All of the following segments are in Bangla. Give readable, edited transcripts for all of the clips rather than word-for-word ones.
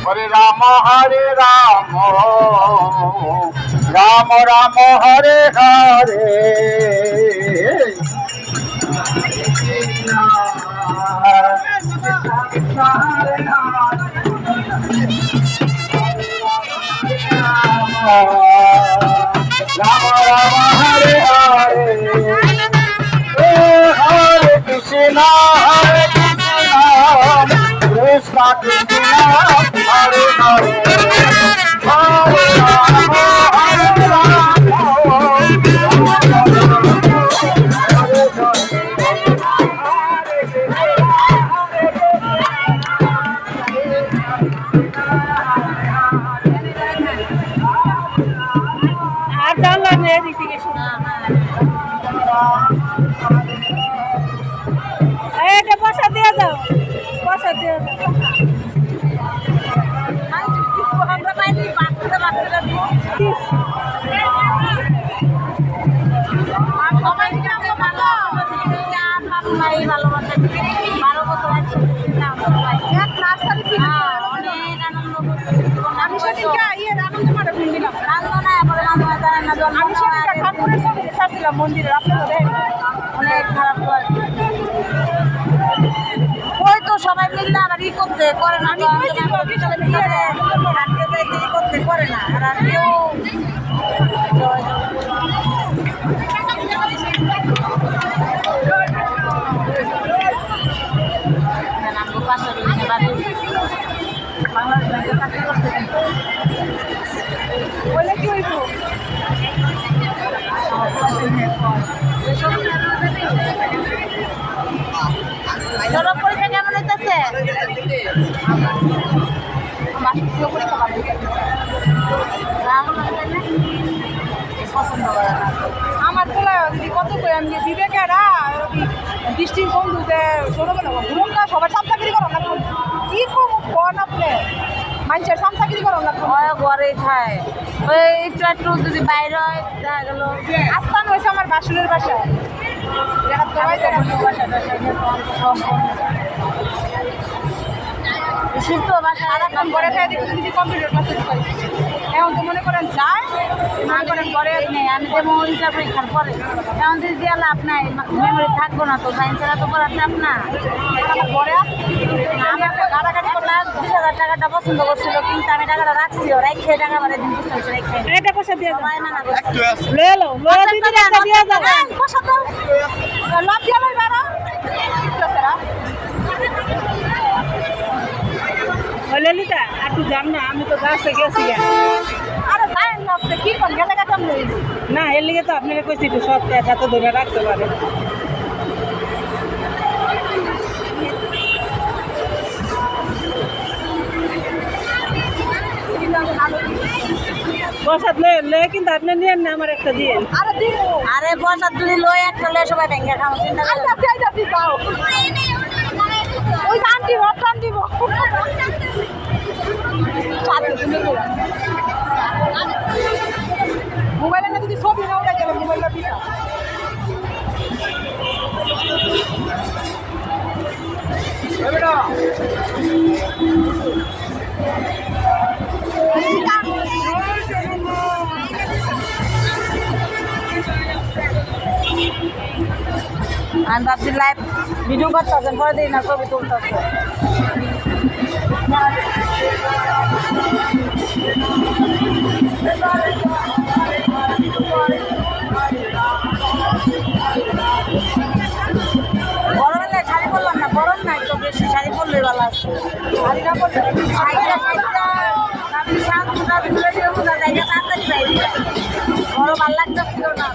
হরে রাম রাম রাম হরে হরে রাম রাম হরে হরে হরে কৃষ্ণ কৃষ্ণ কৃষ্ণ হরে হরে হরে রাম হরে এটা পয়সা দিয়ে দাও, পয়সা দিয়ে দাও। আমি সেদিনকে আনন্দ মাঠে ঘুরলাম, আমি সেদিনকে ঠাকুরের ছবি ছাড়ছিলাম মন্দিরের, আপনারা দেখেন অনেক খারাপ হয়। ওই তো সবাই মিললে আবার ই করতে করে না, ই করতে করে না। আর আমিও বাংলাদেশ ব্যাংকে চাকরি করতে বলে কি হইব সড়ক পরীক্ষা কেমন হইতেছে? পছন্দ করে না আমার তোলা দিদি কত করে আমি বিবেকেরা দৃষ্টির বন্ধু যে ছোটবেলা ভ্রমণটা সবার চামচাগিরি করো না, কি কন আপনি মানুষের চামচাগিরি করো না, ঘরেই খায়। ওই একটু একটু যদি বাইরে হয় দেখা গেল আস্থান হয়েছে আমার বাসুরের বাসা, শিল্প বাসা সারাক্ষণ ঘরে খাই দেখি দিদি কম্পিউটার ক্লাসে ঢুকাই। এখন তো মনে করেন যায় মনে করেন ঘরে নেই, আমি যেমন হিসাব পরীক্ষার পরে এখন যদি দিয়ে লাভ নাই, মেমোরি থাকবো না তো, সায়েন্সেরা তো করার চাপ না। আমার ঘরে আমার তো গাড়াগাড়ি করলে 20,000 টাকাটা পছন্দ করছিল, কিন্তু আমি টাকাটা রাখছিও, রেখে টাকা বাড়ি দিন বুঝতে পারছি, রেখে এটা পয়সা দিয়ে সবাই মানা করছে। লয়ে লো লয়ে দিদি একটা দিয়ে দাও, পয়সা তো লাভ দিয়ে লই বাড়া ললিতা আর তুই যাম না, আমি তো গাছে গেছি। আরে যাই না, কি কোন গেলে কাটাম না, এর লিগে তো আপনারা কইছি একটু সব যাতে ধরে রাখতে পারে। প্রসাদ লয়ে কিন্তু আপনি নিয়েন না, আমার একটা দিয়ে। আরে প্রসাদ যদি লই একটা লয়ে সবাই ভেঙে খাবো, চিন্তা করে ওই আন্টি রপ্তান দিব মোবাইলে না যদি ছবি না উঠে গেলে মোবাইলটা দিতা আমি ভাবছি লাইভ ভিডিও করতেছেন, পরে দিই না ছবি তুলতেছে। গরমে শাড়ি পরলাম না, গরম নাই তো বেশি, শাড়ি পরলে ভালো আছে। শাড়ি না পরলে বড় ভালো লাগতেছিল না।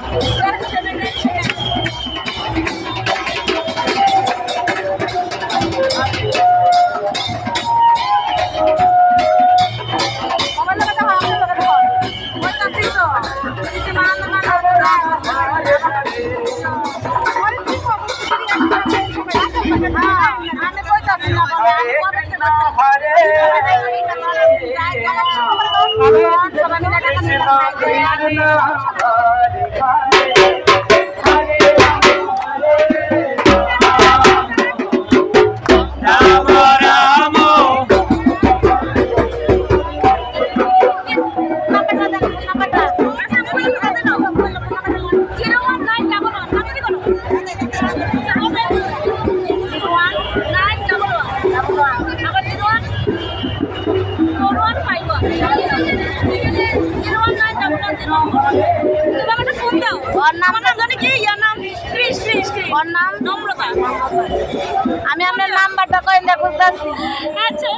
ওর নাম জানি কি ইয়ার নাম ওর নাম নম্রতা। আমি আপনার নাম্বারটা কইন দিয়ে খুঁজতেছি। আচ্ছা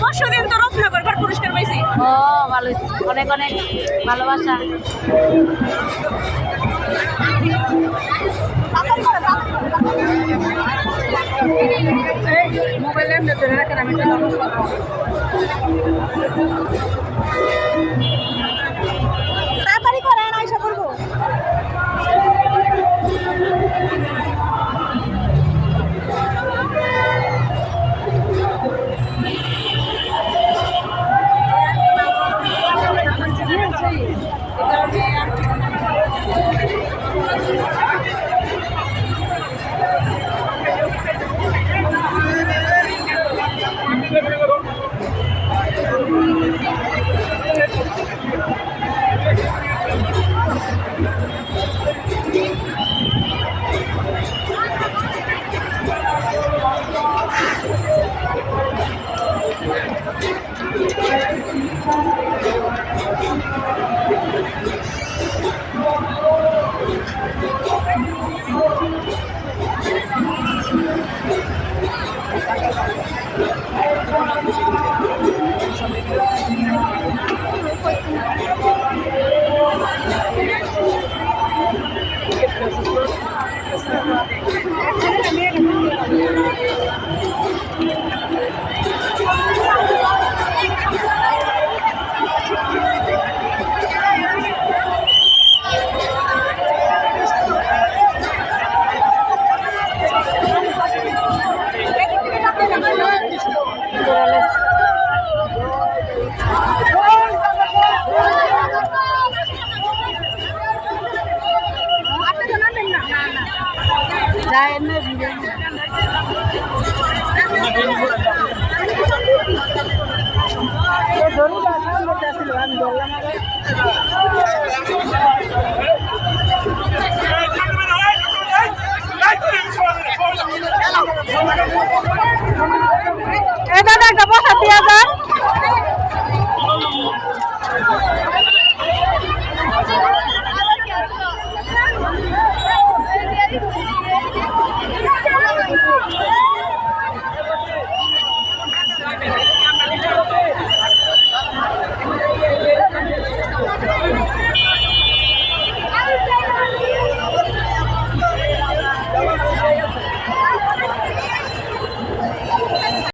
পরশুদিন তো রত্নাকর পুরস্কার পাইছি। ও ভালো, অনেক অনেক ভালোবাসা। মোবাইলের ভেতরে রাখেন, আমি তাড়াতাড়ি করেন, আইসা করবো।